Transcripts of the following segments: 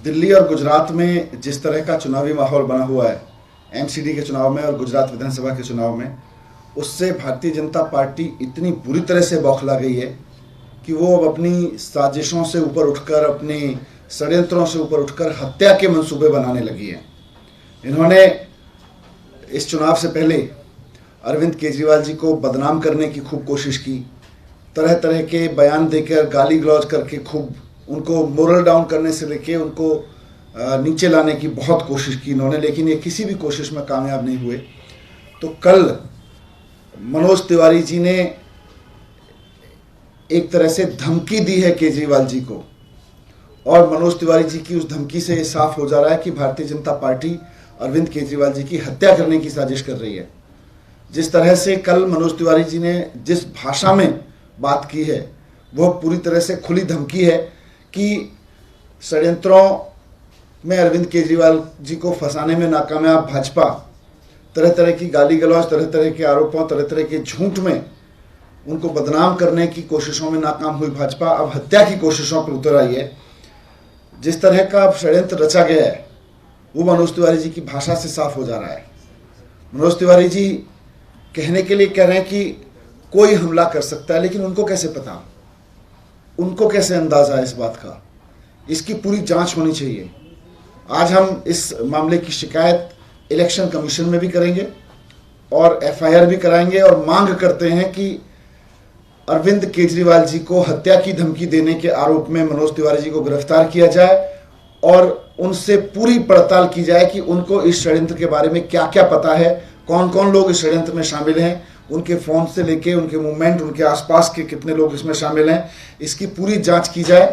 दिल्ली और गुजरात में जिस तरह का चुनावी माहौल बना हुआ है एमसीडी के चुनाव में और गुजरात विधानसभा के चुनाव में, उससे भारतीय जनता पार्टी इतनी बुरी तरह से बौखला गई है कि वो अब अपनी साजिशों से ऊपर उठकर, अपने षड्यंत्रों से ऊपर उठकर हत्या के मंसूबे बनाने लगी है। इन्होंने इस चुनाव से पहले अरविंद केजरीवाल जी को बदनाम करने की खूब कोशिश की, तरह तरह के बयान देकर, गाली गलौज करके खूब उनको मोरल डाउन करने से लेके उनको नीचे लाने की बहुत कोशिश की इन्होंने, लेकिन ये किसी भी कोशिश में कामयाब नहीं हुए। तो कल मनोज तिवारी जी ने एक तरह से धमकी दी है केजरीवाल जी को, और मनोज तिवारी जी की उस धमकी से साफ हो जा रहा है कि भारतीय जनता पार्टी अरविंद केजरीवाल जी की हत्या करने की साजिश कर रही है। जिस तरह से कल मनोज तिवारी जी ने जिस भाषा में बात की है, वह पूरी तरह से खुली धमकी है कि षड्यंत्रों में अरविंद केजरीवाल जी को फंसाने में नाकामयाब भाजपा, तरह तरह की गाली गलौज, तरह तरह के आरोपों, तरह तरह के झूठ में उनको बदनाम करने की कोशिशों में नाकाम हुई भाजपा अब हत्या की कोशिशों पर उतर आई है। जिस तरह का अब षड्यंत्र रचा गया है वो मनोज तिवारी जी की भाषा से साफ हो जा रहा है। मनोज तिवारी जी कहने के लिए कह रहे हैं कि कोई हमला कर सकता है, लेकिन उनको कैसे पता, उनको कैसे अंदाजा है इस बात का? इसकी पूरी जांच होनी चाहिए। आज हम इस मामले की शिकायत इलेक्शन कमीशन में भी करेंगे और एफआईआर भी कराएंगे, और मांग करते हैं कि अरविंद केजरीवाल जी को हत्या की धमकी देने के आरोप में मनोज तिवारी जी को गिरफ्तार किया जाए और उनसे पूरी पड़ताल की जाए कि उनको इस षड्यंत्र के बारे में क्या क्या पता है, कौन कौन लोग इस षड्यंत्र में शामिल हैं, उनके फ़ोन से लेके उनके मूवमेंट, उनके आसपास के कितने लोग इसमें शामिल हैं, इसकी पूरी जांच की जाए।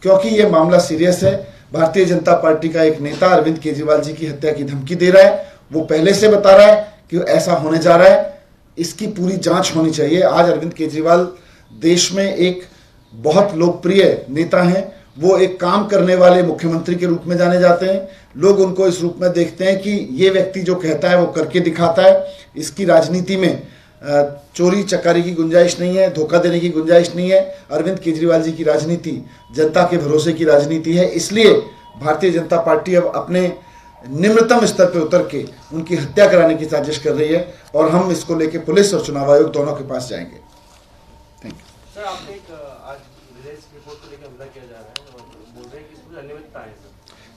क्योंकि ये मामला सीरियस है। भारतीय जनता पार्टी का एक नेता अरविंद केजरीवाल जी की हत्या की धमकी दे रहा है, वो पहले से बता रहा है कि ऐसा होने जा रहा है। इसकी पूरी जांच होनी चाहिए। आज अरविंद केजरीवाल देश में एक बहुत लोकप्रिय नेता हैं, वो एक काम करने वाले मुख्यमंत्री के रूप में जाने जाते हैं। लोग उनको इस रूप में देखते हैं कि ये व्यक्ति जो कहता है वो करके दिखाता है। इसकी राजनीति में चोरी चकारी की गुंजाइश नहीं है, धोखा देने की गुंजाइश नहीं है। अरविंद केजरीवाल जी की राजनीति जनता के भरोसे की राजनीति है। इसलिए भारतीय जनता पार्टी अब अपने निम्नतम स्तर पर उतर के उनकी हत्या कराने की साजिश कर रही है, और हम इसको लेके पुलिस और चुनाव आयोग दोनों के पास जाएंगे। Thank you sir. आपने एक आज विजिलेंस रिपोर्ट को लेकर हमला किया जा रहा है और बोल रहे हैं कि इसमें अनियमितता है।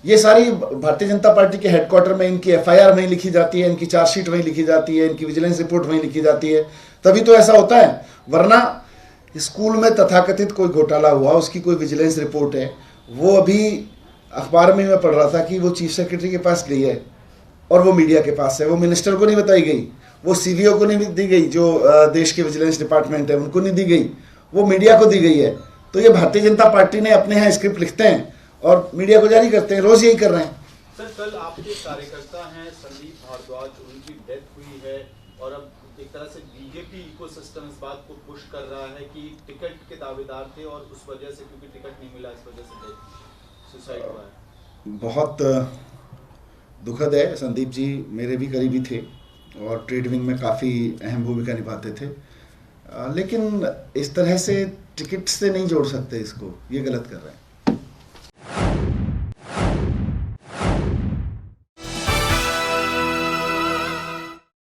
ये सारी भारतीय जनता पार्टी के हेडक्वार्टर में इनकी एफआईआर वहीं लिखी जाती है, इनकी चार्जशीट वहीं लिखी जाती है, इनकी विजिलेंस रिपोर्ट वहीं लिखी जाती है, तभी तो ऐसा होता है। वरना स्कूल में तथाकथित कोई घोटाला हुआ, उसकी कोई विजिलेंस रिपोर्ट है, वो अभी अखबार में मैं पढ़ रहा था कि वो चीफ सेक्रेटरी के पास गई है और वो मीडिया के पास है। वो मिनिस्टर को नहीं बताई गई, वो सीवीओ को नहीं दी गई, जो देश के विजिलेंस डिपार्टमेंट है उनको नहीं दी गई, वो मीडिया को दी गई है। तो ये भारतीय जनता पार्टी ने अपने यहाँ स्क्रिप्ट लिखते हैं और मीडिया को जारी करते हैं, रोज यही कर रहे हैं। सर, कल आपके कार्यकर्ता हैं संदीप भारद्वाज, उनकी डेथ हुई है और अब एक तरह से बीजेपी इकोसिस्टम इस बात को पुश कर रहा है कि टिकट के दावेदार थे और उस वजह से, क्योंकि टिकट नहीं मिला, इस वजह से सुसाइड हुआ है। बहुत दुखद है। संदीप जी मेरे भी करीबी थे और ट्रेड विंग में काफ़ी अहम भूमिका निभाते थे, लेकिन इस तरह से टिकट से नहीं जोड़ सकते इसको, ये गलत कर रहे हैं।